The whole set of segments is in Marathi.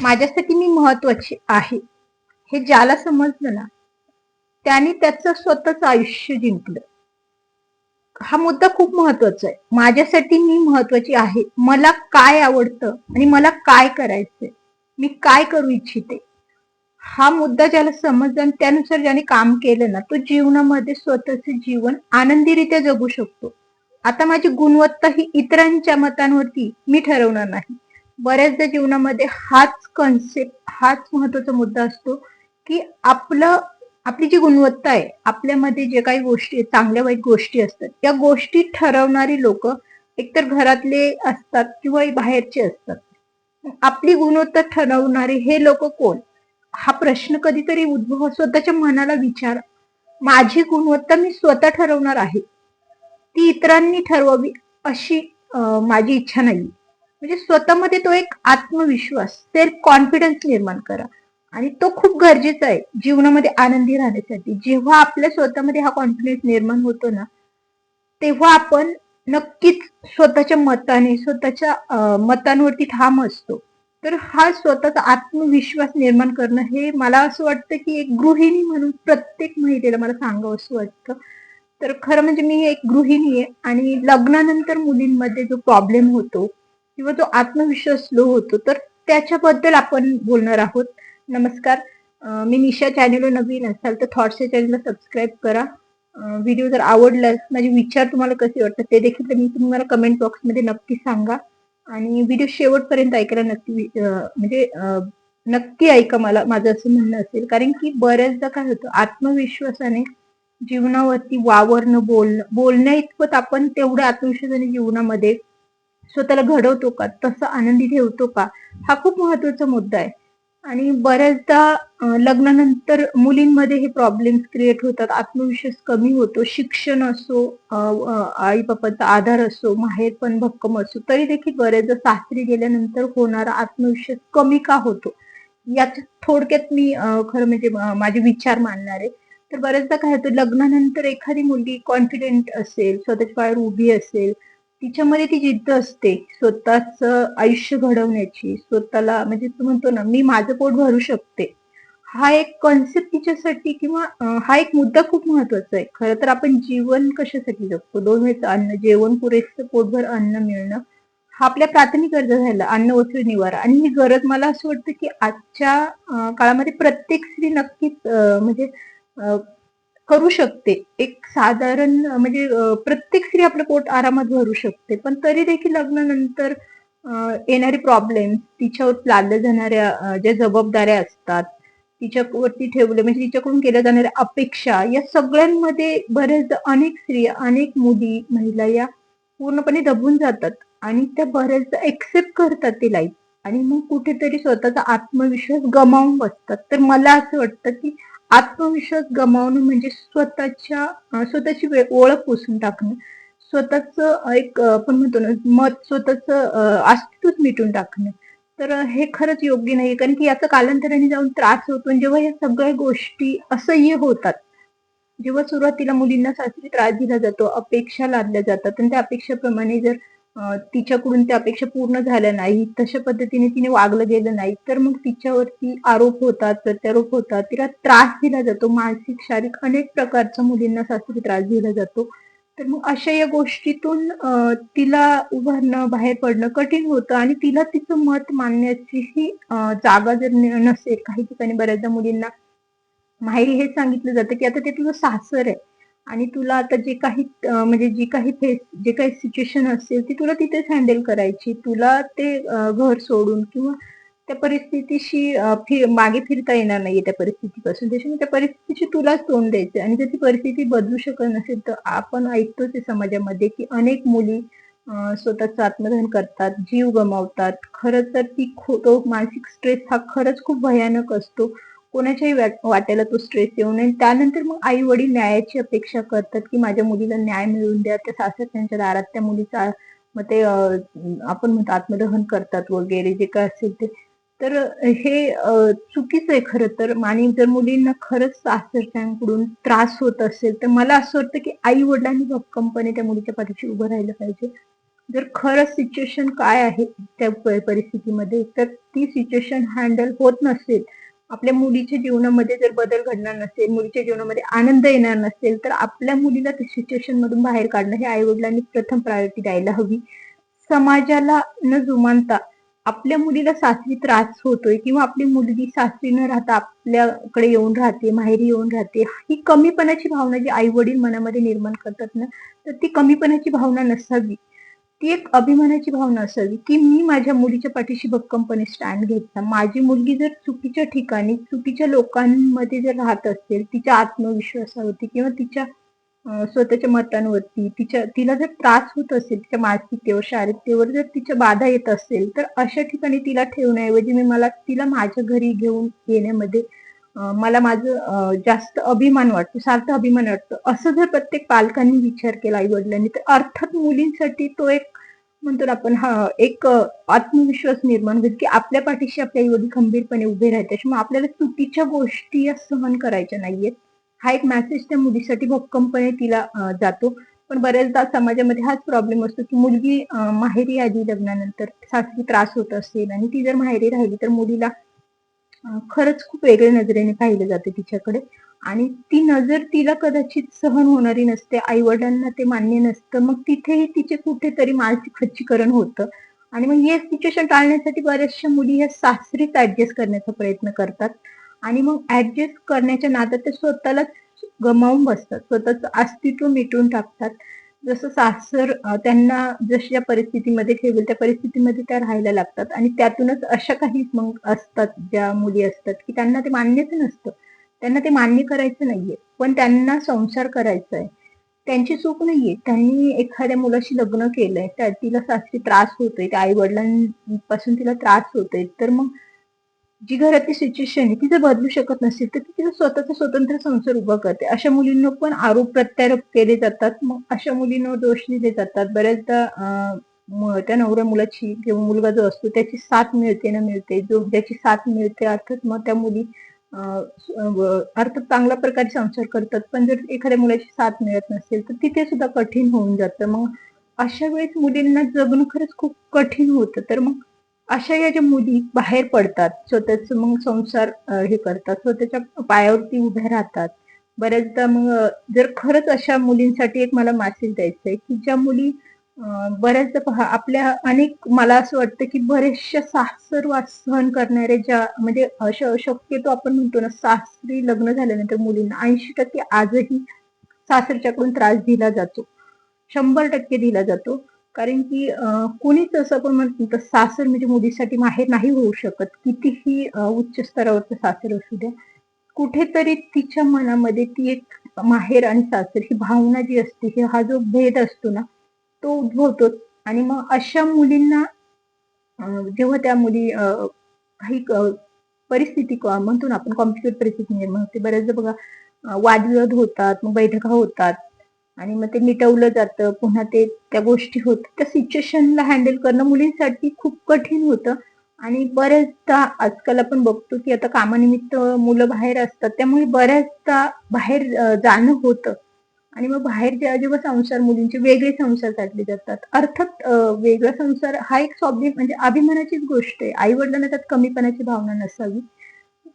माझ्यासाठी मी महत्वाची आहे हे ज्याला समजलं ना, त्याने त्याचं स्वतःच आयुष्य जिंकलं. हा मुद्दा खूप महत्वाचा आहे. माझ्यासाठी मी महत्वाची आहे. मला काय आवडतं आणि मला काय करायचंय, मी काय करू इच्छिते, हा मुद्दा ज्याला समजला आणि त्यानुसार ज्याने काम केलं ना, तो जीवनामध्ये स्वतःचे जीवन आनंदीरित्या जगू शकतो. आता माझी गुणवत्ता ही इतरांच्या मतांवरती मी ठरवणार नाही. बऱ्याचदा जीवनामध्ये हाच महत्वाचा मुद्दा असतो, की आपली जी गुणवत्ता आहे, आपल्यामध्ये जे काही गोष्टी चांगल्या वाईट गोष्टी असतात, या गोष्टी ठरवणारी लोक एकतर घरातले असतात किंवा बाहेरचे असतात. आपली गुणवत्ता ठरवणारे हे लोक कोण, हा प्रश्न कधीतरी उद्भव स्वतःच्या मनाला विचार. माझी गुणवत्ता मी स्वतः ठरवणार आहे, ती इतरांनी ठरवावी अशी माझी इच्छा नाही. म्हणजे स्वतःमध्ये तो एक आत्मविश्वास, सेल्फ कॉन्फिडन्स निर्माण करा. आणि तो खूप गरजेचा आहे जीवनामध्ये आनंदी राहण्यासाठी. जेव्हा आपल्या स्वतःमध्ये हा कॉन्फिडन्स निर्माण होतो ना, तेव्हा आपण नक्कीच स्वतःच्या मतांवरती ठाम असतो. तर हा स्वतःचा आत्मविश्वास निर्माण करणं हे मला असं वाटतं की एक गृहिणी म्हणून प्रत्येक महिलेला मला सांगावं असं वाटतं. तर खरं म्हणजे मी एक गृहिणी आहे आणि लग्नानंतर मुलींमध्ये जो प्रॉब्लेम होतो किंवा जो आत्मविश्वास लो होतो, तर त्याच्याबद्दल आपण बोलणार आहोत. नमस्कार, मी निशा. चॅनलवर नवीन असाल तर थॉट्स या चॅनलला सबस्क्राईब करा. व्हिडिओ जर आवडला, माझे विचार तुम्हाला कसे वाटतात ते देखील मी तुम्हाला कमेंट बॉक्समध्ये नक्की सांगा. आणि व्हिडिओ शेवटपर्यंत ऐकायला नक्की ऐका. माझं असं म्हणणं असेल, कारण की बऱ्याचदा काय होतं, आत्मविश्वासाने जीवनावरती वावरणं, बोलण्या इतपत आपण तेवढ्या आत्मविश्वासाने जीवनामध्ये स्वतःला घडवतो का, तसं आनंदी ठेवतो का, हा खूप महत्वाचा मुद्दा आहे. आणि बऱ्याचदा लग्नानंतर मुलींमध्ये हे प्रॉब्लेम्स क्रिएट होतात. आत्मविश्वास कमी होतो. शिक्षण असो, आई बापाचा आधार असो, माहेर पण भक्कम असो, तरी देखील बऱ्याचदा सासरी गेल्यानंतर होणारा आत्मविश्वास कमी का होतो, याच्या थोडक्यात मी खरं म्हणजे माझे विचार मांडणार आहे. तर बऱ्याचदा काय होतं, लग्नानंतर एखादी मुलगी कॉन्फिडेंट असेल, स्वतःच्या पायावर उभी असेल, तिच्यामध्ये ती जिद्द असते स्वतःच आयुष्य घडवण्याची, स्वतःला म्हणजे तू म्हणतो ना, मी माझं पोट भरू शकते, हा एक कॉन्सेप्ट तिच्यासाठी किंवा हा एक मुद्दा खूप महत्वाचा आहे. खरं तर आपण जीवन कशासाठी जगतो? 2 वेळचं अन्न, जेवण, पुरेसं पोटभर अन्न मिळणं, हा आपल्या प्राथमिक गरजा झाला. अन्न, वस्त्र, निवारा. आणि ही गरज मला असं वाटतं की आजच्या काळामध्ये प्रत्येक स्त्री नक्कीच म्हणजे करू शकते. एक साधारण म्हणजे प्रत्येक स्त्री आपलं पोट आरामात भरू शकते. पण तरी देखील लग्नानंतर येणारे प्रॉब्लेम, तिच्यावर लादल्या जाणाऱ्या ज्या जबाबदाऱ्या असतात, तिच्यावरती ठेवले म्हणजे तिच्याकडून केल्या जाणाऱ्या अपेक्षा, या सगळ्यांमध्ये बऱ्याचदा अनेक स्त्रिया, अनेक महिला या पूर्णपणे दबून जातात आणि त्या बऱ्याचदा एक्सेप्ट करतात ती लाईफ आणि मग कुठेतरी स्वतःचा आत्मविश्वास गमावून बसतात. तर मला असं वाटतं की आत्मविश्वास गमावणं म्हणजे स्वतःची ओळख पुसून टाकणं, स्वतःच एक आपण म्हणतो ना, स्वतःच अस्तित्वच मिटून टाकणं. तर हे खरंच योग्य नाही, कारण की याचा कालांतराने जाऊन त्रास होतो. आणि जेव्हा या सगळ्या गोष्टी असह्य होतात, जेव्हा सुरुवातीला मुलींना सासरी त्रास दिला जातो, अपेक्षा लादल्या जातात आणि त्या अपेक्षेप्रमाणे जर तिच्याकडून त्या अपेक्षा पूर्ण झाल्या नाही, तशा पद्धतीने तिने वागलं गेलं नाही, तर मग तिच्यावरती आरोप होतात, प्रत्यारोप होतात, तिला त्रास दिला जातो, मानसिक, शारीरिक अनेक प्रकारचा मुलींना सासरी त्रास दिला जातो. तर मग अशा या गोष्टीतून तिला उभारणं, बाहेर पडणं कठीण होतं आणि तिला तिचं मत मांडण्याचीही जागा जर नसेल, काही ठिकाणी बऱ्याचदा मुलींना माहेरी हेच सांगितलं जातं की आता ते तुझं सासर आहे आणि तुला आता म्हणजे जे काही सिच्युएशन असेल ती तुला तिथेच हँडल करायची. तुला ते घर सोडून किंवा त्या परिस्थितीशी मागे फिरता येणार नाहीये त्या परिस्थितीपासून. त्याच्यामुळे त्या परिस्थितीशी तुलाच तोंड द्यायचं आणि जर ती परिस्थिती बदलू शकत नसेल, तर आपण ऐकतोच आहे समाजामध्ये की अनेक मुली स्वतःचं आत्मदहन करतात, जीव गमावतात. खरं तर तो मानसिक स्ट्रेस हा खरंच खूप भयानक असतो. कोणाच्याही वाट्याला तो स्ट्रेस येऊ नये. त्यानंतर मग आई वडील न्यायाची अपेक्षा करतात की माझ्या मुलीला न्याय मिळवून द्या. त्या सासरच्यांच्या दारात त्या मुलीचा मग ते आपण म्हणतो आत्मदहन करतात वगैरे जे काय असेल ते. तर हे चुकीचं आहे खरं तर. आणि जर मुलींना खरंच सासरच्यांकडून त्रास होत असेल, तर मला असं वाटतं की आई वडिलांनी भक्कमपणे त्या मुलीच्या पाठीशी उभं राहिलं पाहिजे. जर खरंच सिच्युएशन काय आहे त्या परिस्थितीमध्ये, तर ती सिच्युएशन हँडल होत नसेल, आपल्या मुलीच्या जीवनामध्ये जर बदल घडणार नसेल, मुलीच्या जीवनामध्ये आनंद येणार नसेल, तर आपल्या मुलीला त्या सिच्युएशन मधून बाहेर काढणं हे आई-वडिलांनी प्रथम प्रायोरिटी द्यायला हवी. समाजाला न जुमानता आपल्या मुलीला सासरी त्रास होतोय किंवा आपली मुलगी सासरी न राहता आपल्याकडे येऊन राहते, माहेरी येऊन राहते, ही कमीपणाची भावना जी आई-वडील मनामध्ये निर्माण करतात ना, तर ती कमीपणाची भावना नसावी. ती एक अभिमानाची भावना असावी, की मी माझ्या मुलीच्या पाठीशी भक्कमपणे स्टँड घेतला. माझी मुलगी जर चुकीच्या ठिकाणी, चुकीच्या लोकांमध्ये जर राहत असेल, तिच्या आत्मविश्वासावरती किंवा तिच्या स्वतःच्या मतांवरती, तिला जर त्रास होत असेल, तिच्या मानसिकतेवर, शारीरिकतेवर जर तिच्या बाधा येत असेल, तर अशा ठिकाणी तिला ठेवण्याऐवजी तिला माझ्या घरी घेऊन येण्यामध्ये मला माझं जास्त अभिमान वाटतो, सार्थ अभिमान वाटतो. असं जर प्रत्येक पालकांनी विचार केला आई-वडिलांनी, तर अर्थात मुलींसाठी तो एक म्हणतो ना आपण एक आत्मविश्वास निर्माण होईल, की आपल्या पाठीशी आपले आई-वडील खंबीरपणे उभे राहतात. त्याच्यामुळे आपल्याला चुकीच्या गोष्टी या सहन करायच्या नाहीयेत. हा एक मेसेज त्या मुलीसाठी भक्कमपणे तिला जातो. पण बऱ्याचदा समाजामध्ये हाच प्रॉब्लेम असतो, की मुलगी माहेरी आली लग्नानंतर, सासरी त्रास होत असेल आणि ती जर माहेरी राहिली, तर मुलीला खरंच खूप वेगळ्या नजरेने पाहिलं जाते तिच्याकडे आणि ती नजर तिला कदाचित सहन होणारी नसते. आई-वडिलांना ते मान्य नसतं. मग तिथेही तिचे कुठेतरी मानसिक खच्चीकरण होतं आणि मग हे सिच्युएशन टाळण्यासाठी बऱ्याचशा मुली ह्या सासरीच ऍडजस्ट करण्याचा प्रयत्न करतात आणि मग ऍडजस्ट करण्याच्या नादात ते स्वतःलाच गमावून बसतात. स्वतःचं अस्तित्व मिटवून टाकतात. जसं सासर त्यांना जशा परिस्थितीमध्ये ठेवेल त्या परिस्थितीमध्ये त्या राहायला लागतात आणि त्यातूनच अशा काही मग असतात ज्या मुली असतात की त्यांना ते मान्यच नसतं. त्यांना ते मान्य करायचं नाहीये, पण त्यांना संसार करायचा आहे. त्यांची चूक नाहीये. त्यांनी एखाद्या मुलाशी लग्न केलंय, तिला सासरी त्रास होतोय, त्या आई-वडिलांपासून तिला त्रास होतोय, तर मग जी घरातली सिच्युएशन आहे ती जर बदलू शकत नसेल, तर ती तिचा स्वतःचा स्वतंत्र संसार उभा करते. अशा मुलींना पण आरोप प्रत्यारोप केले जातात. मग अशा मुलींवर दोष दिले जातात. बऱ्याचदा त्या नवऱ्या मुलाची किंवा मुलगा जो असतो त्याची साथ मिळते ना मिळते, ज्याची साथ मिळते अर्थात मग त्या मुली अर्थात चांगल्या प्रकारे संसार करतात. पण जर एखाद्या मुलाची साथ मिळत नसेल, तर तिथे सुद्धा कठीण होऊन जातं. मग अशा वेळेस मुलींना जगणं खरंच खूप कठीण होतं. तर मग अशा या ज्या मुली बाहेर पडतात, स्वतःच मग संसार हे करतात, स्वतःच्या पायावरती उभ्या राहतात. बऱ्याचदा मग जर खरंच अशा मुलींसाठी एक मला मेसेज द्यायचा आहे, की ज्या मुली बऱ्याचदा पहा आपल्या अनेक मला असं वाटतं, की बरेचशा सासरवास सहन करणाऱ्या ज्या म्हणजे शक्यतो आपण म्हणतो ना, सासरी लग्न झाल्यानंतर मुलींना 80% आजही सासरच्याकडून त्रास दिला जातो. 100% दिला जातो. कारण की कोणीच असं आपण म्हणतो सासर म्हणजे मुलीसाठी माहेर नाही होऊ शकत. कितीही उच्च स्तरावरचं सासर असू द्या. कुठेतरी तिच्या मनामध्ये ती एक माहेर आणि सासर ही भावना जी असते, हा जो भेद असतो ना, तो उद्भवतोच आणि मग अशा मुलींना जेव्हा त्या मुली काही परिस्थिती म्हणतो ना आपण कॉम्प्लिकेट परिस्थिती निर्माण होते. बऱ्याचदा बघा वादविवाद होतात, मग बैठका होतात आणि मग ते मिटवलं जातं. पुन्हा त्या गोष्टी होतात. त्या सिच्युएशनला हँडल करणं मुलींसाठी खूप कठीण होतं आणि बऱ्याचदा आजकाल आपण बघतो, की आता कामानिमित्त मुलं बाहेर असतात. त्यामुळे बऱ्याचदा बाहेर जाणं होतं आणि मग बाहेर जेव्हा संसार मुलींचे वेगळे संसार काढले जातात. अर्थात वेगळा संसार हा एक म्हणजे अभिमानाचीच गोष्ट आहे. आई-वडिलांना त्यात कमीपणाची भावना नसावी.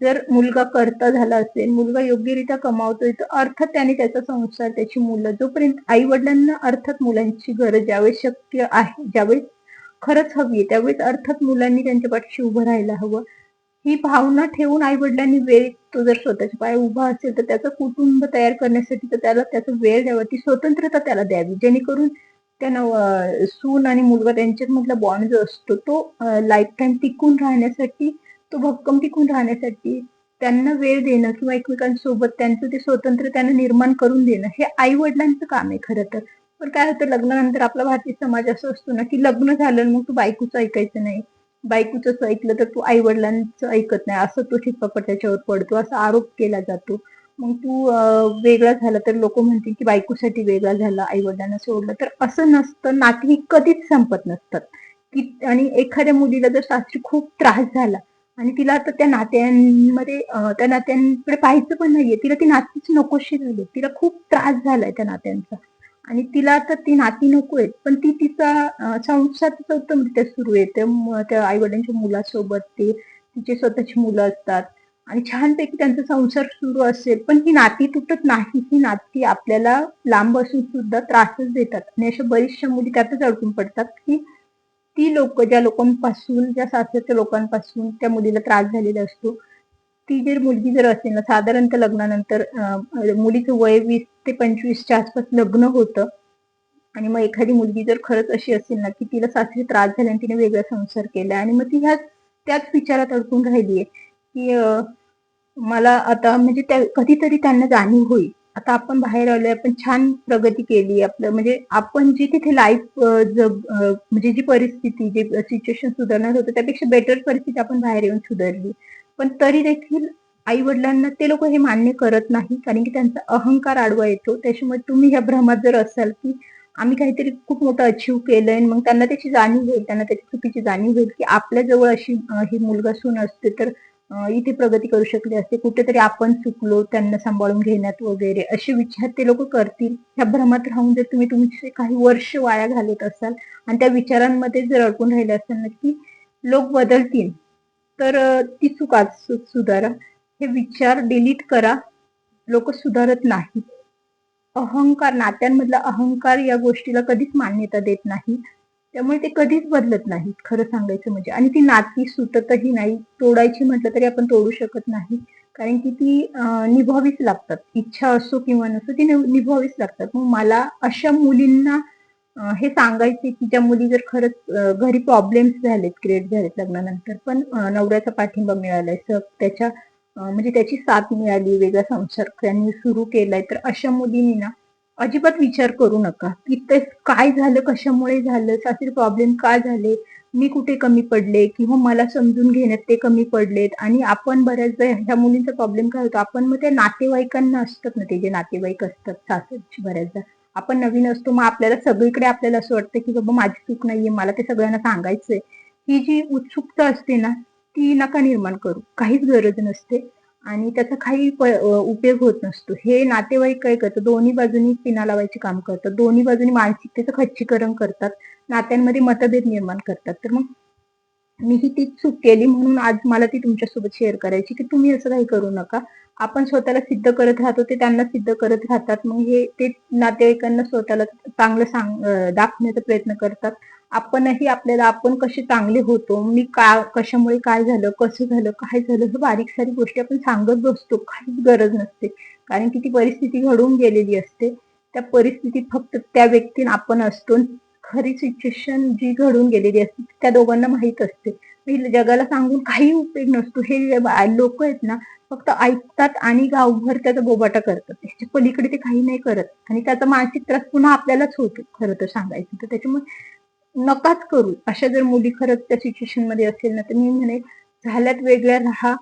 जर मुलगा करता झाला असेल, मुलगा योग्यरित्या कमावतोय, तर अर्थात त्याने त्याचा संसार, त्याची मुलं जोपर्यंत आई-वडिलांना अर्थात मुलांची गरज ज्यावेळेस शक्य आहे, ज्यावेळेस खरंच हवी आहे, त्यावेळेस अर्थात मुलांनी त्यांच्या पाठीशी उभं राहायला हवं. ही भावना ठेवून आई-वडिलांनी तो जर स्वतःच्या पायावर उभा असेल, तर त्याचं कुटुंब तयार करण्यासाठी तर त्याला त्याचा वेळ द्यावा, ती स्वतंत्रता त्याला द्यावी. जेणेकरून त्या सून आणि मुलगा त्यांच्यामधला बॉन्ड जो असतो, तो लाईफटाईम टिकून राहण्यासाठी, तो भक्कम टिकून राहण्यासाठी त्यांना वेळ देणं किंवा एकमेकांसोबत त्यांचं ते स्वतंत्र त्यांना निर्माण करून देणं, हे आई-वडिलांचं काम आहे खरं तर. पण काय होतं लग्नानंतर आपला भारतीय समाज असं असतो ना, की लग्न झालं मग तू बायकोचं ऐकायचं नाही. बायकोचंच ऐकलं तर तू आई-वडिलांचं ऐकत नाही, असं तो शिक्कापट त्याच्यावर पडतो, असा आरोप केला जातो. मग तू वेगळा झाला तर लोक म्हणतील की बायकोसाठी वेगळा झाला, आई-वडिलांना सोडलं. तर असं नसतं. नाती ही कधीच संपत नसतात. की आणि एखाद्या मुलीला जर सासरी खूप त्रास झाला आणि तिला आता त्या नात्यांमध्ये त्या नात्यांकडे पाहायचं पण नाहीये. तिला ती नातीच नकोशी झाली. तिला खूप त्रास झालाय त्या नात्यांचा आणि तिला आता ती नाती नको आहेत, पण ती तिचा संसार तिचा उत्तमरित्या सुरू आहे. त्या आई-वडिलांच्या मुलासोबत तिचे स्वतःची मुलं असतात आणि छानपैकी त्यांचा संसार सुरू असेल, पण ही नाती तुटत नाही. ही नाती आपल्याला लांब असून सुद्धा त्रासच देतात आणि अशा बऱ्याचशा मुली त्यातच अडकून पडतात, की ती लोकं ज्या लोकांपासून, ज्या सासरच्या लोकांपासून त्या मुलीला त्रास झालेला असतो, ती जर मुलगी जर असेल ना, साधारणतः लग्नानंतर मुलीचं वय 20 ते 25च्या आसपास लग्न होतं आणि मग एखादी मुलगी जर खरंच अशी असेल ना, की तिला सासरी त्रास झाला आणि तिने वेगळा संसार केला आणि मग ती त्याच विचारात अडकून राहिली आहे, की मला आता म्हणजे कधीतरी त्यांना जाणीव होईल. आता आपण बाहेर आलोय, आपण छान प्रगती केली. आपलं म्हणजे आपण जी तिथे लाईफ म्हणजे जी परिस्थिती, जे सिच्युएशन सुधारणार होतं, त्यापेक्षा बेटर परिस्थिती आपण बाहेर येऊन सुधारली. पण तरी देखील आई-वडिलांना ते लोकं हे मान्य करत नाही, कारण की त्यांचा अहंकार आडवा येतो. त्याच्यामुळे तुम्ही ह्या भ्रमात जर असाल, की आम्ही काहीतरी खूप मोठं अचीव्ह केलंय, मग त्यांना त्याची जाणीव होईल, त्यांना त्याची चुकीची जाणीव होईल, की आपल्या जवळ अशी ही मुलगा सून असते तर इथे प्रगती करू शकले असते, कुठेतरी आपण चुकलो त्यांना सांभाळून घेण्यात वगैरे, असे विचार ते लोक करतील. ह्या भ्रमात राहून जर तुम्ही तुमचे काही वर्ष वाया घालवत असाल आणि त्या विचारांमध्ये जर अडकून राहिले असाल ना, की लोक बदलतील, तर ती चूक आज सुधारा. हे विचार डिलीट करा. लोक सुधारत नाहीत. अहंकार, नात्यांमधला अहंकार या गोष्टीला कधीच मान्यता देत नाही. त्यामुळे ते कधीच बदलत नाहीत, खरं सांगायचं म्हणजे. आणि ती नाती सुटतही नाही. तोडायची म्हटलं तरी आपण तोडू शकत नाही, कारण की ती निभावीच लागतात. इच्छा असो किंवा नसो, ती निभावीच लागतात. मग मला अशा मुलींना हे सांगायचे, की ज्या मुली जर खरंच घरी प्रॉब्लेम्स झालेत, क्रिएट झालेत लग्नानंतर, पण नवऱ्याचा पाठिंबा मिळालाय, त्याच्या म्हणजे त्याची साथ मिळाली, वेगळा संसार त्यांनी सुरू केलाय, तर अशा मुलींनी ना अजिबात विचार करू नका, की ते काय झालं, कशामुळे झालं, सासरी प्रॉब्लेम काय झाले, मी कुठे कमी पडले किंवा मला समजून घेण्यात ते कमी पडलेत. आणि आपण बऱ्याचदा ह्या मुलींचा प्रॉब्लेम काय होतो, आपण मग त्या नातेवाईकांना असतात ना, ते जे नातेवाईक असतात सासरची, बऱ्याचदा आपण नवीन असतो, मग आपल्याला सगळीकडे आपल्याला असं वाटतं, की बाबा माझी चूक नाहीये, मला ते सगळ्यांना सांगायचंय. ही जी उत्सुकता असते ना, ती नका निर्माण करू. काहीच गरज नसते आणि त्याचा काही उपयोग होत नसतो. हे नातेवाईक काय करतात, दोन्ही बाजूनी पिना लावायचे काम करतात. दोन्ही बाजूनी मानसिकतेचं खच्चीकरण करतात. नात्यांमध्ये मतभेद निर्माण करतात. तर मग मी ही तीच चूक केली म्हणून आज मला ती तुमच्यासोबत शेअर करायची, की तुम्ही असं काही करू नका. आपण स्वतःला सिद्ध करत राहतो, ते त्यांना सिद्ध करत राहतात. मग हे ते नातेवाईकांना स्वतःला चांगलं दाखवण्याचा प्रयत्न करतात. आपणही आपल्याला आपण कसे चांगले होतो, मी कशामुळे काय झालं, कसं झालं, काय झालं, हे बारीक सारीक गोष्टी आपण सांगत बसतो. काहीच गरज नसते, कारण की ती परिस्थिती घडून गेलेली असते. त्या परिस्थितीत फक्त त्या व्यक्तीने आपण असतो. खरी सिच्युएशन जी घडून गेलेली असते त्या दोघांना माहित असते. जगाला सांगून काही उपयोग नसतो. हे लोक आहेत ना, फक्त ऐकतात आणि गावभर त्याचा बोबाटा करतात. त्याच्या पलीकडे ते काही नाही करत आणि त्याचा मानसिक त्रास पुन्हा आपल्यालाच होतो, खरं तर सांगायचं तर. त्याच्यामुळे नकाच करू. अशा जर मुली खरंच त्या सिच्युएशन मध्ये असेल ना, तर मी म्हणेन झाल्यात वेगळ्या राहा,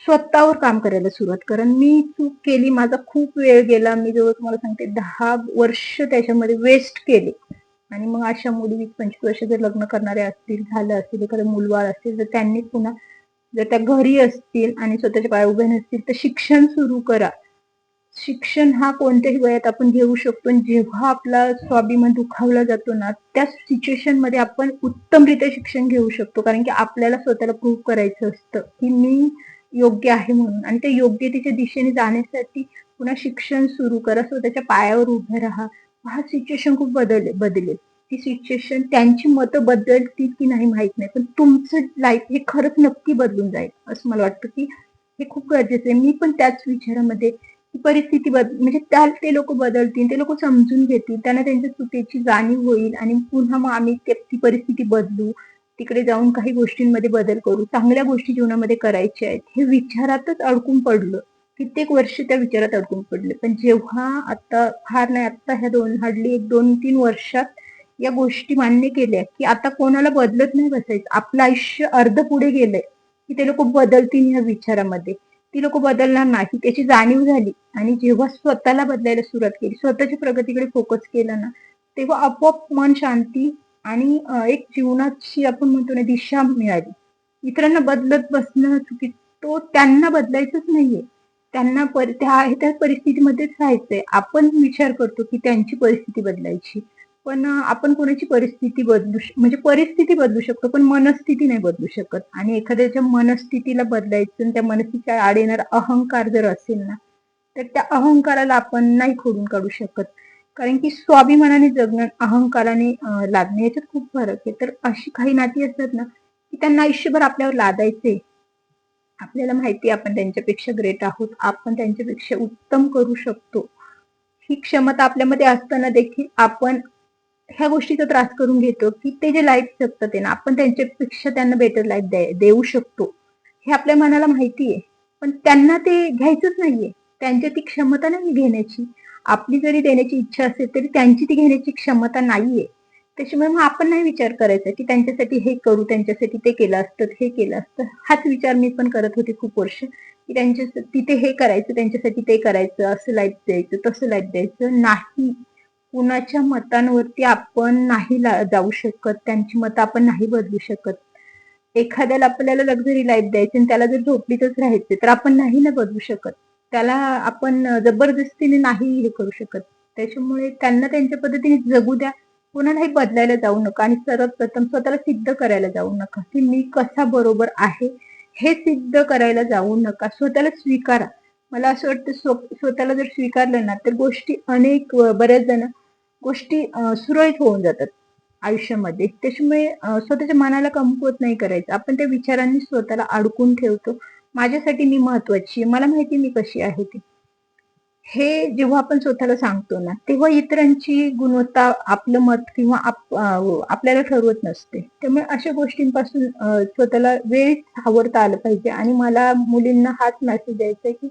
स्वतःवर काम करायला सुरुवात करा. मी चूक केली, माझा खूप वेळ गेला, मी जवळ तुम्हाला सांगते 10 वर्ष त्याच्यामध्ये वेस्ट केले. आणि मग अशा मुली 20-25 वर्ष जर लग्न करणारे असतील, झालं असेल, एखादं मूलबाळ असेल, तर त्यांनी पुन्हा जर त्या घरी असतील आणि स्वतःच्या पाया उभे नसतील, तर शिक्षण सुरू करा. शिक्षण हा कोणत्याही वयात आपण घेऊ शकतो. आणि जेव्हा आपला स्वाभिमान दुखावला जातो ना, त्या सिच्युएशन मध्ये आपण उत्तमरित्या शिक्षण घेऊ शकतो, कारण की आपल्याला स्वतःला प्रूव्ह करायचं असतं, की मी योग्य आहे म्हणून. आणि त्या योग्यतेच्या दिशेने जाण्यासाठी पुन्हा शिक्षण सुरू करा, स्वतःच्या पायावर उभे राहा. हा सिच्युएशन खूप बदलेल. ती सिच्युएशन, त्यांची मतं बदलतील की नाही माहित नाही, पण तुमचं लाईफ हे खरंच नक्की बदलून जाईल, असं मला वाटतं, की हे खूप गरजेचं आहे. मी पण त्याच विचारामध्ये, ती परिस्थिती म्हणजे ते लोक बदलतील, ते लोक समजून घेतील, त्यांना त्यांच्या चुकीची जाणीव होईल आणि पुन्हा मग आम्ही ती परिस्थिती बदलू, तिकडे जाऊन काही गोष्टींमध्ये बदल करू, चांगल्या गोष्टी जीवनामध्ये करायच्या आहेत, हे विचारातच अडकून पडलं. कित्येक वर्ष त्या विचारात अडकून पडले. पण जेव्हा आता फार नाही, आता ह्या हार्डली 1-2-3 वर्षात या गोष्टी मान्य केल्या, की आता कोणाला बदलत नाही बसायचं. आपलं आयुष्य अर्ध पुढे गेलंय, की ते लोक बदलतील ह्या विचारामध्ये. ती लोक बदलणार नाही, त्याची जाणीव झाली. आणि जेव्हा स्वतःला बदलायला सुरुवात केली, स्वतःच्या प्रगतीकडे फोकस केला ना, तेव्हा आपोआप मन शांती आणि एक जीवनाची आपण म्हणतो ना, दिशा मिळाली. इतरांना बदलत बसणं चुकीचं, तो त्यांना बदलायचंच नाहीये. त्यांना त्या परिस्थितीमध्येच राहायचंय. आपण विचार करतो की त्यांची परिस्थिती बदलायची. पण आपण कोणाची परिस्थिती म्हणजे परिस्थिती बदलू शकतो, पण मनस्थिती नाही बदलू शकत. आणि एखाद्याच्या मनस्थितीला बदलायचं आणि त्या मनस्थितीच्या आड येणारा अहंकार जर असेल ना, तर त्या अहंकाराला आपण नाही खोडून काढू शकत. कारण की स्वाभिमानाने जगणं, अहंकाराने लादणं याच्यात खूप फरक आहे. तर अशी काही नाती असतात ना, की त्यांना आयुष्यभर आपल्यावर लादायचे. आपल्याला माहिती आहे आपण त्यांच्यापेक्षा ग्रेट आहोत, आपण त्यांच्यापेक्षा उत्तम करू शकतो. ही क्षमता आपल्यामध्ये असताना देखील आपण ह्या गोष्टीचा त्रास करून घेतो, की ते जे लाईफ जगतात आहे ना, आपण त्यांच्यापेक्षा त्यांना बेटर लाईफ देऊ शकतो. हे आपल्या मनाला माहिती आहे. पण त्यांना ते घ्यायचंच नाहीये. त्यांची ती क्षमता नाही घेण्याची. आपली जरी देण्याची इच्छा असेल, तरी त्यांची ती घेण्याची क्षमता नाहीये. त्याच्यामुळे मग आपण नाही विचार करायचा, की त्यांच्यासाठी हे करू, त्यांच्यासाठी ते केलं असतं, हे केलं असतं. हाच विचार मी पण करत होते खूप वर्ष, की तिथे हे करायचं, त्यांच्यासाठी ते करायचं, असं लाईफ द्यायचं, तसं लाईफ द्यायचं. नाही. कुणाच्या मतांवरती आपण नाही जाऊ शकत. त्यांची मतं आपण नाही बदलू शकत. एखाद्याला आपल्याला लक्झरी लाईफ द्यायची आणि त्याला जर झोपडीतच राहायचे, तर आपण नाही ना बदलू शकत. त्याला आपण जबरदस्तीने नाही हे करू शकत. त्याच्यामुळे त्यांना त्यांच्या पद्धतीने जगू द्या. कोणालाही बदलायला जाऊ नका आणि सर्वात प्रथम स्वतःला सिद्ध करायला जाऊ नका, की मी कसा बरोबर आहे हे सिद्ध करायला जाऊ नका. स्वतःला स्वीकारा. मला असं वाटतं स्वतःला जर स्वीकारलं ना, तर गोष्टी बऱ्याच जण गोष्टी सुरळीत होऊन जातात आयुष्यामध्ये. त्याच्यामुळे स्वतःच्या मनाला कमकुवत नाही करायचं. आपण त्या विचारांनी स्वतःला अडकून ठेवतो. माझ्यासाठी मी महत्वाची आहे, मला माहिती मी कशी आहे ती. हे जेव्हा आपण स्वतःला सांगतो ना, तेव्हा इतरांची गुणवत्ता, आपलं मत किंवा आपल्याला ठरवत नसते. त्यामुळे अशा गोष्टींपासून स्वतःला वेळीच सावरता आलं पाहिजे. आणि मला मुलींना हाच मेसेज द्यायचा आहे, की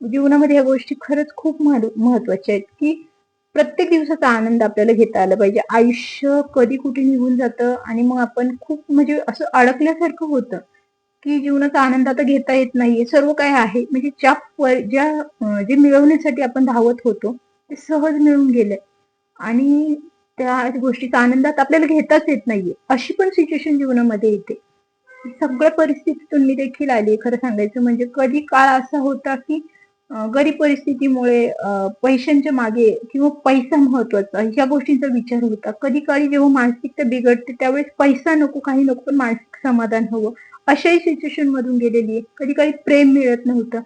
जीवनामध्ये ह्या गोष्टी खरंच खूप महत्वाच्या आहेत, की प्रत्येक दिवसाचा आनंद आपल्याला घेता आला पाहिजे. आयुष्य कधी कुठे निघून जातं आणि मग आपण खूप म्हणजे असं अडकल्यासारखं होतं, की जीवनाचा आनंद आता घेता येत नाहीये. सर्व काय आहे म्हणजे जे मिळवण्यासाठी आपण धावत होतो, ते सहज मिळून गेले आणि त्या गोष्टीचा आनंद आता आपल्याला घेताच येत नाहीये. अशी पण सिच्युएशन जीवनामध्ये येते. सगळ्या परिस्थितीतून मी देखील आली. खरं सांगायचं म्हणजे कधी काळ असा होता, की गरीब परिस्थितीमुळे पैशांच्या मागे किंवा पैसा महत्वाचा ह्या गोष्टींचा विचार होता. कधी काळी जेव्हा मानसिकता बिघडते त्यावेळेस पैसा नको, काही नको, पण मानसिक समाधान हवं. अशाही सिच्युएशन मधून गेलेली आहे. कधी काही प्रेम मिळत नव्हतं.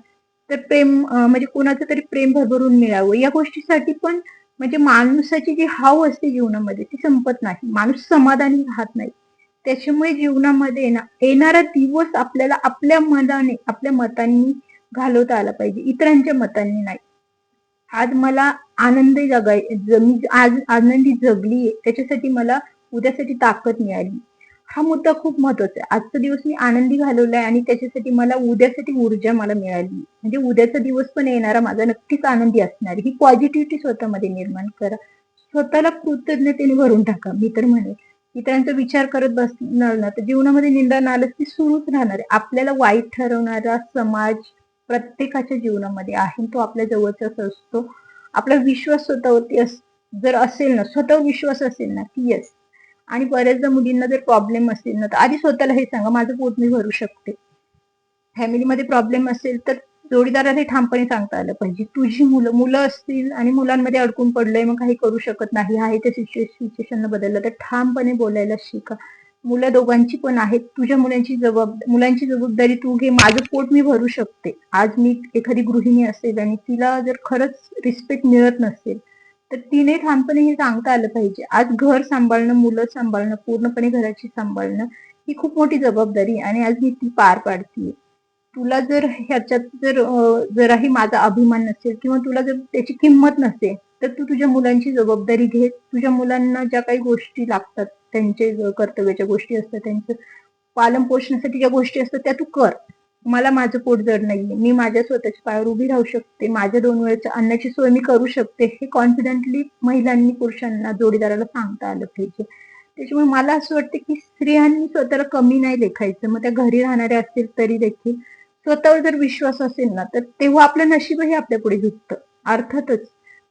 तर प्रेम म्हणजे कोणाचं तरी प्रेम भरभरून मिळावं या गोष्टीसाठी पण म्हणजे माणसाची जी हाव असते जीवनामध्ये ती संपत नाही. माणूस समाधानी राहत नाही. त्याच्यामुळे जीवनामध्ये ना येणारा दिवस आपल्याला आपल्या मनाने, आपल्या मतांनी घालवता आला पाहिजे, इतरांच्या मतांनी नाही. आज मला आनंदी मी आज आनंदी जगलीये, त्याच्यासाठी मला उद्यासाठी ताकद मिळाली. हा मुद्दा खूप महत्वाचा आहे. आजचा दिवस मी आनंदी घालवलाय आणि त्याच्यासाठी मला उद्यासाठी ऊर्जा मिळाली. म्हणजे उद्याचा दिवस पण येणारा माझा नक्कीच आनंदी असणार. ही पॉझिटिव्हिटी स्वतःमध्ये निर्माण करा. स्वतःला कृतज्ञतेने भरून टाका. मी तर म्हणेन, इतरांचा विचार करत बसणार ना, तर जीवनामध्ये निंदा नालच ती सुरूच राहणार आहे. आपल्याला वाईट ठरवणारा समाज प्रत्येकाच्या जीवनामध्ये आहे. तो आपल्या जवळचाच असतो. आपला विश्वास स्वतःवरती जर असेल ना, स्वतःवर विश्वास असेल ना, की येस. आणि बऱ्याचदा मुलींना जर प्रॉब्लेम असेल ना, तर आधी स्वतःला हे सांगा, माझं पोट मी भरू शकते. फॅमिलीमध्ये प्रॉब्लेम असेल तर जोडीदाराला ठामपणे सांगता आलं पाहिजे. तुझी मुलं असतील आणि मुलांमध्ये अडकून पडलंय, मग काही करू शकत नाही, आहे ते सिच्युएशन बदललं, तर ठामपणे बोलायला शिका. मुलं दोघांची पण आहेत. तुझ्या मुलांची जबाबदारी तू घे. माझं पोट मी भरू शकते. आज मी एखादी गृहिणी असेल आणि तिला जर खरंच रिस्पेक्ट मिळत नसेल, तर तिने ठामपणे हे सांगता आलं पाहिजे. आज घर सांभाळणं, मुलं सांभाळणं, पूर्णपणे घराची सांभाळणं ही खूप मोठी जबाबदारी आणि आज मी ती पार पाडतीये. तुला जर ह्याच्यात जराही माझा अभिमान नसेल किंवा तुला जर त्याची किंमत नसेल, तर तू तुझ्या मुलांची जबाबदारी घे. तुझ्या मुलांना ज्या काही गोष्टी लागतात, त्यांचे कर्तव्याच्या गोष्टी असतात, त्यांचं पालन पोषणासाठी ज्या गोष्टी असतात त्या तू कर. मला माझं पोट जड नाहीये, मी माझ्या स्वतःच्या पायावर उभी राहू शकते, माझ्या 2 वेळेच्या अन्नाची सोय मी करू शकते, हे कॉन्फिडेंटली महिलांनी पुरुषांना, जोडीदाराला सांगता आलं पाहिजे. त्याच्यामुळे मला असं वाटतं की स्त्रियांनी स्वतःला कमी नाही लेखायचं. मग त्या घरी राहणाऱ्या असतील तरी देखील स्वतःवर जर विश्वास असेल ना, तर तेव्हा आपलं नशीबही आपल्या पुढे झुकतं. अर्थातच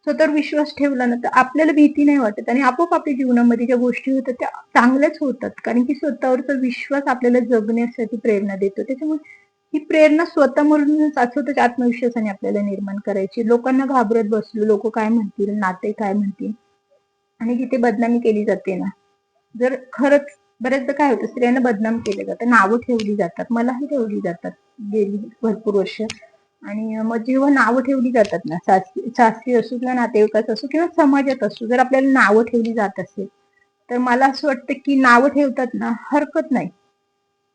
स्वतःवर विश्वास ठेवला ना, तर आपल्याला भीती नाही वाटत आणि आपोआप आपल्या जीवनामध्ये ज्या गोष्टी होतात त्या चांगल्याच होतात. कारण की स्वतःवरचा विश्वास आपल्याला जगण्यासाठी प्रेरणा देतो. त्याच्यामुळे ही प्रेरणा स्वतःमधूनच स्वतःच्या आत्मविश्वासाने आपल्याला निर्माण करायची. लोकांना घाबरत बसलो, लोक काय म्हणतील, नाते काय म्हणतील, आणि जिथे बदनामी केली जाते ना, जर खरंच बऱ्याचदा काय होतं, स्त्रियांना बदनाम केलं जातं, नावं ठेवली जातात, मलाही ठेवली जातात गेली भरपूर वर्ष. आणि मग जेव्हा नावं ठेवली जातात ना, सासरी असो किंवा नातेवाईकात असो किंवा समाजात असो, जर आपल्याला नावं ठेवली जात असेल, तर मला असं वाटतं की नावं ठेवतात ना, हरकत नाही,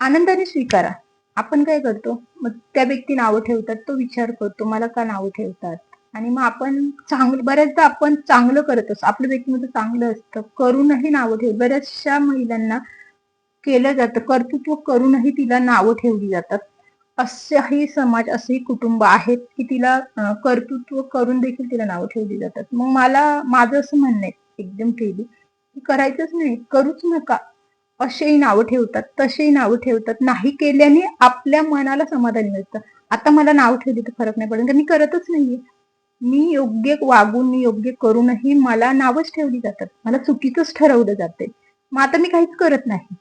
आनंदाने स्वीकारा. आपण काय करतो, मग त्या व्यक्ती नावं ठेवतात, तो विचार करतो मला का नावं ठेवतात, आणि मग आपण चांगलं, बऱ्याचदा आपण चांगलं करत असतो, आपलं व्यक्तिमत्व चांगलं असतं, करूनही नावं ठेव, बऱ्याचशा महिलांना केलं जातं, कर्तृत्व करूनही तिला नावं ठेवली जातात. असेही समाज, असेही कुटुंब आहेत की तिला कर्तृत्व करून देखील तिला नावं ठेवली जातात. मग माझं असं म्हणणं आहे एकदम फ्रीली, की करायचंच नाही, करूच नका. असेही नावं ठेवतात, तसेही नावं ठेवतात, नाही केल्याने आपल्या मनाला समाधान मिळतं. आता मला नाव ठेवली तर फरक नाही पडत, मी करतच नाहीये. मी योग्य वागून, मी योग्य करूनही मला नावच ठेवली जातात, मला चुकीचंच ठरवलं जाते. मग आता मी काहीच करत नाही,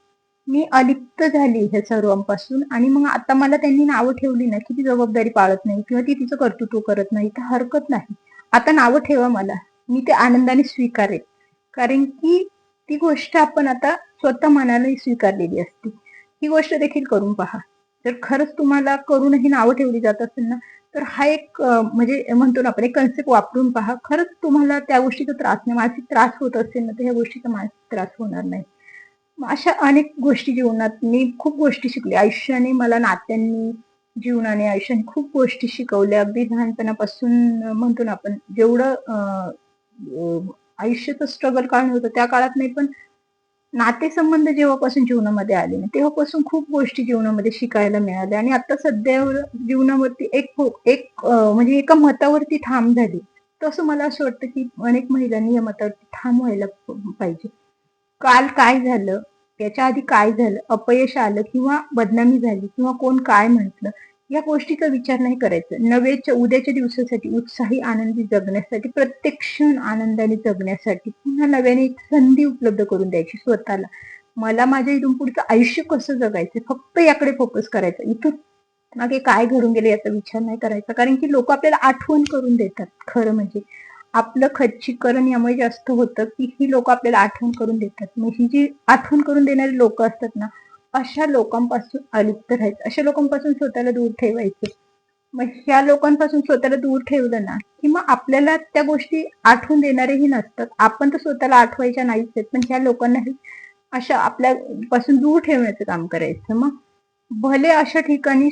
मी अलिप्त झाली ह्या सर्वांपासून. आणि मग आता मला त्यांनी नावं ठेवली ना की ती जबाबदारी पाळत नाही किंवा ती तिचं कर्तृत्व करत नाही, तर हरकत नाही, आता नावं ठेवा मला, मी ते आनंदाने स्वीकारेल. कारण की ती गोष्ट आपण आता स्वतः मनाने स्वीकारलेली असते. ही गोष्ट देखील करून पहा. जर खरंच तुम्हाला करूनही नावं ठेवली जात असेल ना, तर हा एक म्हणजे म्हणतो ना आपण, एक कन्सेप्ट वापरून पहा. खरंच तुम्हाला त्या गोष्टीचा त्रास नाही, मानसिक त्रास होत असेल ना, तर ह्या गोष्टीचा मानसिक त्रास होणार नाही. अशा अनेक गोष्टी जीवनात मी खूप गोष्टी शिकले. आयुष्याने मला, नात्यांनी, जीवनाने, आयुष्याने खूप गोष्टी शिकवल्या. अगदी लहानपणापासून म्हणतो ना आपण, जेवढं आयुष्याचं स्ट्रगल काळ होतं त्या काळात नाही, पण नातेसंबंध जेव्हापासून जीवनामध्ये आले ना, तेव्हापासून खूप गोष्टी जीवनामध्ये शिकायला मिळाल्या. आणि आता सध्या जीवनावरती म्हणजे एका मतावरती ठाम झाली. तसं मला असं वाटतं की अनेक महिलांनी या मतावरती ठाम व्हायला पाहिजे. काल काय झालं, याच्या आधी काय झालं, अपयश आलं किंवा बदनामी झाली किंवा कोण काय म्हटलं, या गोष्टीचा विचार नाही करायचा. उद्याच्या दिवसासाठी, उत्साही आनंदी जगण्यासाठी, प्रत्येक क्षण आनंदाने जगण्यासाठी पुन्हा नव्याने एक संधी उपलब्ध करून द्यायची स्वतःला. मला माझ्या इथून पुढचं आयुष्य कसं जगायचं, फक्त याकडे फोकस करायचा. इथून मागे काय घडून गेले याचा विचार नाही करायचा. कारण की लोक आपल्याला आठवण करून देतात. खरं म्हणजे आपलं खच्चीकरण यामुळे जास्त होतं की ही लोक आपल्याला आठवण करून देतात. मग ही जी आठवण करून देणारी लोक असतात ना, अशा लोकांपासून अलिप्त राहायचं, अशा लोकांपासून स्वतःला दूर ठेवायचं. मग ह्या लोकांपासून स्वतःला दूर ठेवलं ना, की मग आपल्याला त्या गोष्टी आठवून देणारेही नसतात. आपण तर स्वतःला आठवायच्या नाहीच आहेत, पण ह्या लोकांनाही अशा आपल्यापासून दूर ठेवण्याचं काम करायचं. मग भले अशा ठिकाणी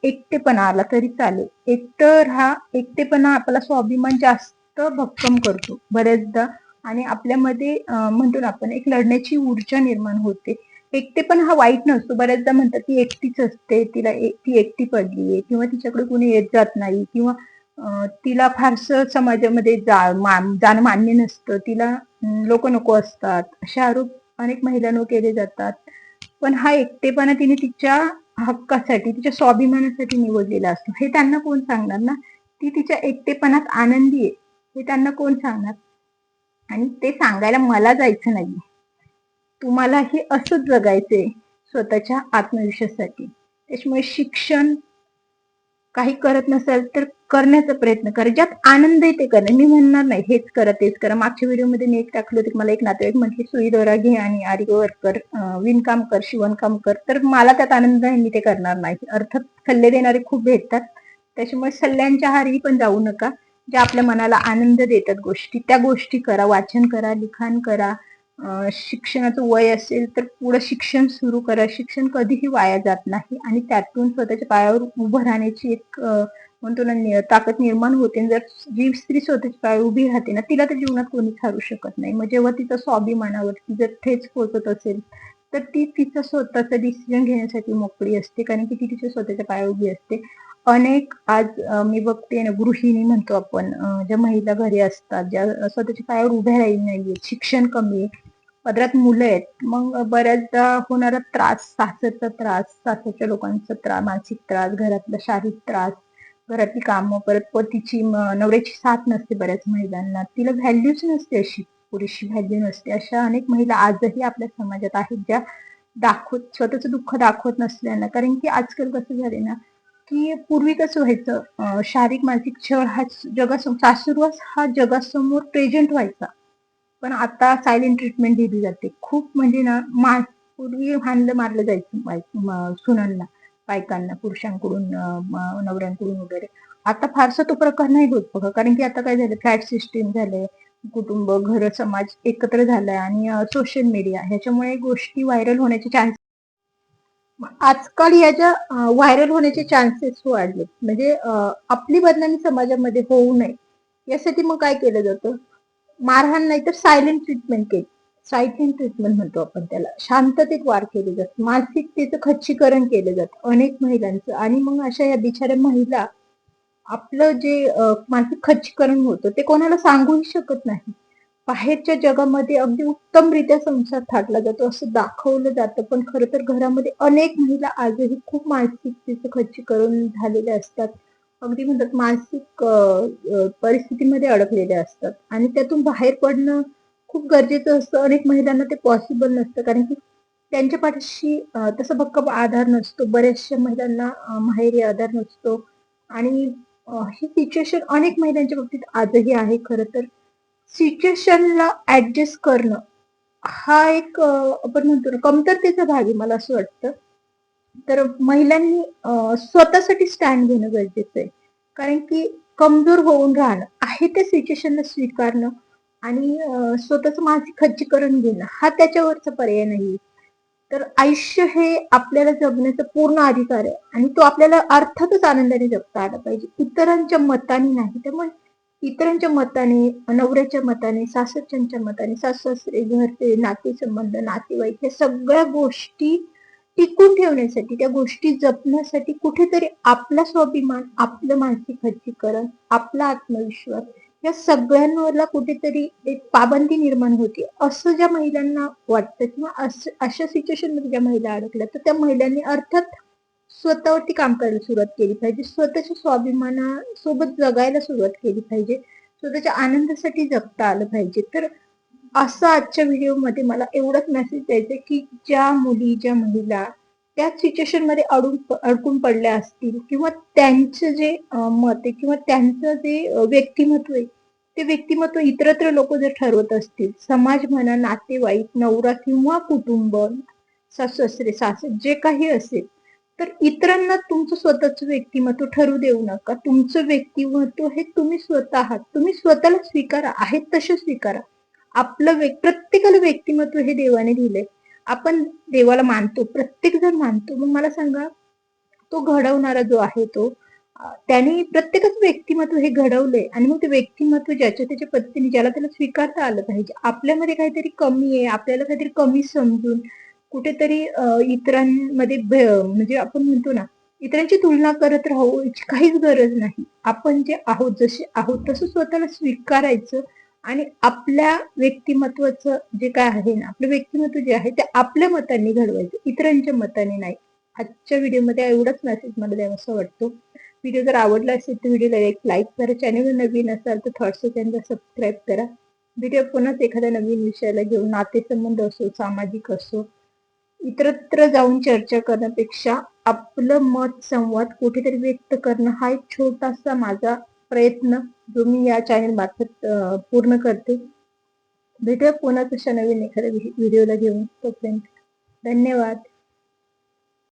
एकटेपणा आला तरी चालेल. एकटेपणा आपला स्वाभिमान जास्त भक्कम करतो बऱ्याचदा. आणि आपल्यामध्ये म्हणतो ना आपण, एक लढण्याची ऊर्जा निर्माण होते. एकटेपणा हा वाईट नसतो. बऱ्याचदा म्हणतात ती एकटीच असते, ती एकटी पडलीये किंवा तिच्याकडे कोणी येत जात नाही किंवा तिला फारसं समाजामध्ये जाणं मान्य नसतं, तिला लोक नको असतात, असे आरोप अनेक महिलांवर केले जातात. पण हा एकटेपणा तिने तिच्या हक्कासाठी, तिच्या स्वाभिमानासाठी निवडलेला असतो, हे त्यांना कोण सांगणार ना. ती तिच्या एकटेपणात आनंदी आहे हे त्यांना कोण सांगणार. आणि ते सांगायला मला जायचं नाही. तुम्हालाही असंच जगायचंय स्वतःच्या आत्मविश्वासासाठी. त्याच्यामुळे शिक्षण काही करत नसेल तर करण्याचा प्रयत्न करा, ज्यात आनंद आहे ते करा. मी म्हणणार नाही हेच करा तेच करा. मागच्या व्हिडिओमध्ये मी एक टाकलं होतं, मला एक नातेवाईक म्हटले सुई दोरा घे आणि आरी वर्क कर, विणकाम कर, शिवणकाम कर. तर मला त्यात आनंद आहे, मी ते करणार नाही. अर्थात सल्ले देणारे खूप भेटतात, त्याच्यामुळे सल्ल्यांच्या आहारी पण जाऊ नका. ज्या आपल्या मनाला आनंद देतात गोष्टी, त्या गोष्टी करा. वाचन करा, लिखाण करा. शिक्षणाचं वय असेल तर पुढे शिक्षण सुरू करा. शिक्षण कधीही वाया जात नाही आणि त्यातून स्वतःच्या पायावर उभं राहण्याची एक म्हणतो ना ताकद निर्माण होते. जर जी स्त्री स्वतःच्या पायावर उभी राहते ना, तिला तर जीवनात कोणीच हारू शकत नाही. मग जेव्हा तिचा स्वाभिमानावरती जर ठेच पोहोचत असेल तर ती तिचं स्वतःचा डिसिजन घेण्यासाठी मोकळी असते, कारण की ती तिच्या स्वतःच्या पायावर उभी असते. अनेक आज मी बघते ना, गृहिणी म्हणतो आपण, ज्या महिला घरी असतात, ज्या स्वतःच्या पायावर उभ्या राहिली नाहीये, शिक्षण कमी आहे, पदरात मुलं आहेत, मग बऱ्याचदा होणारा त्रास, सासरचा त्रास, सासरच्या लोकांचा त्रास, मानसिक त्रास, घरातला शारीरिक त्रास, घरातली कामं, परत पतीची नवऱ्याची साथ नसते बऱ्याच महिलांना, तिला व्हॅल्यूच नसते, अशी पुरेशी व्हॅल्यू नसते. अशा अनेक महिला आजही आपल्या समाजात आहेत, ज्या स्वतःचं दुःख दाखवत नसल्यानं. कारण की आजकाल कसं झाले ना, की पूर्वी कसं व्हायचं, शारीरिक मानसिक छळ हा सासुरवास हा जगासमोर प्रेझेंट व्हायचा. पण आता सायलेंट ट्रीटमेंट दिली जाते. खूप म्हणजे ना पूर्वी हाणलं मारलं जायचं सुनांना, बायकांना पुरुषांकडून, नवऱ्यांकडून वगैरे. आता फारसा तो प्रकार नाही होत बघा. कारण की आता काय झालं, फ्लॅट सिस्टीम झाले, कुटुंब, घर, समाज एकत्र झालाय आणि सोशल मीडिया ह्याच्यामुळे गोष्टी व्हायरल होण्याचे चान्स आजकाल याच्या व्हायरल होण्याचे चान्सेस वाढले. म्हणजे आपली बदनामी समाजामध्ये होऊ नये यासाठी मग काय केलं जातं, मारहाण नाही तर सायलेंट ट्रीटमेंट केली. सायलेंट ट्रीटमेंट म्हणतो आपण त्याला. शांततेत वार केले जातात, मानसिकतेचं खच्चीकरण केलं जातं अनेक महिलांचं. आणि मग अशा या बिचाऱ्या महिला आपलं जे मानसिक खच्चीकरण होतं ते कोणाला सांगूही शकत नाही. बाहेरच्या जगामध्ये अगदी उत्तमरित्या संसार थाटला जातो असं दाखवलं जातं, पण खरं तर घरामध्ये अनेक महिला आजही खूप मानसिकतेचं खच्चीकरण झालेले असतात. अगदी म्हणतात मानसिक परिस्थितीमध्ये अडकलेले असतात आणि त्यातून बाहेर पडणं खूप गरजेचं असतं. अनेक महिलांना ते पॉसिबल नसतं, कारण की त्यांच्या पाठीशी तसा भक्कम आधार नसतो. बऱ्याचशा महिलांना माहेरी आधार नसतो आणि ही सिच्युएशन अनेक महिलांच्या बाबतीत आजही आहे. खरं तर सिच्युएशनला ऍडजस्ट करणं हा एक आपण म्हणतो ना कमतरतेचा भाग आहे, मला असं वाटतं. तर महिलांनी स्वतःसाठी स्टँड घेणं गरजेचं आहे. कारण की कमजोर होऊन राहणं, आहे त्या सिच्युएशनला स्वीकारणं आणि स्वतःचं मानसिक खच्चीकरण घेणं हा त्याच्यावरचा पर्याय नाही. तर आयुष्य हे आपल्याला जगण्याचा पूर्ण अधिकार आहे आणि तो आपल्याला अर्थातच आनंदाने जगता आला पाहिजे, इतरांच्या मताने नाही. त्यामुळे इतरांच्या मताने, नवऱ्याच्या मताने, सासरच्यांच्या मताने, सासू-सासरे, घरचे नातेसंबंध, नातेवाईक या सगळ्या गोष्टी टिकून ठेवण्यासाठी, त्या गोष्टी जपण्यासाठी कुठेतरी आपला स्वाभिमान, आपलं मानसिक खच्चीकरण, आपला आत्मविश्वास या सगळ्यांवरला कुठेतरी एक पाबंदी निर्माण होते असं ज्या महिलांना वाटतं, किंवा अशा सिच्युएशन मध्ये ज्या महिला अडकल्या, तर त्या महिलांनी अर्थात स्वतःवरती काम करायला सुरुवात केली पाहिजे. स्वतःच्या स्वाभिमानासोबत जगायला सुरुवात केली पाहिजे. स्वतःच्या आनंदासाठी जगता आलं पाहिजे. तर असं आजच्या व्हिडिओमध्ये मला एवढंच मेसेज द्यायचं की ज्या मुली, ज्या महिला त्याच सिच्युएशन मध्ये अडकून पडल्या असतील, किंवा त्यांचं जे मत आहे किंवा त्यांचं जे व्यक्तिमत्व आहे, ते व्यक्तिमत्व इतरत्र लोक जर ठरवत असतील, समाज म्हणा, नातेवाईक, नवरा किंवा कुटुंब, सासरे, सासरे जे काही असेल, तर इतरांना तुमचं स्वतःचं व्यक्तिमत्व ठरवू देऊ नका. तुमचं व्यक्तिमत्व हे तुम्ही स्वतः आहात. तुम्ही स्वतःला स्वीकारा, आहेत तसे स्वीकारा. आपलं प्रत्येकाला व्यक्तिमत्व हे देवाने दिलंय. आपण देवाला मानतो, प्रत्येक जण मानतो. मग मला सांगा, तो घडवणारा जो आहे तो त्याने प्रत्येकाचं व्यक्तिमत्व हे घडवलंय आणि मग ते व्यक्तिमत्व ज्याच्या त्याच्या पद्धतीने ज्याला त्याला स्वीकारता आलं पाहिजे. आपल्यामध्ये काहीतरी कमी आहे, आपल्याला काहीतरी कमी समजून कुठेतरी इतरांमध्ये म्हणजे आपण म्हणतो ना, इतरांची तुलना करत राहू याची काहीच गरज नाही. आपण जे आहोत, जसे आहोत तसं स्वतःला स्वीकारायचं आणि आपल्या व्यक्तिमत्वाचं जे काय आहे ना, आपलं व्यक्तिमत्व जे आहे ते आपल्या मतांनी घडवायचं, इतरांच्या मताने नाही. आजच्या व्हिडिओमध्ये एवढाच मेसेज मला द्यावासा वाटतो. व्हिडिओ जर आवडला असेल तर व्हिडिओला एक लाईक करा. चॅनलवर नवीन असाल तर थॉट्स चॅनलला सबस्क्राईब करा. व्हिडिओ पुन्हाच एखाद्या नवीन विषयाला घेऊन, नातेसंबंध असो, सामाजिक असो, इतरत्र जाऊन चर्चा करण्यापेक्षा आपलं मत, संवाद कुठेतरी व्यक्त करणं हा एक छोटासा माझा प्रयत्न जो मी या चॅनल मार्फत पूर्ण करते. भेटूया पुन्हा तशा नवीन एखाद्या व्हिडिओला घेऊन. तोपर्यंत धन्यवाद.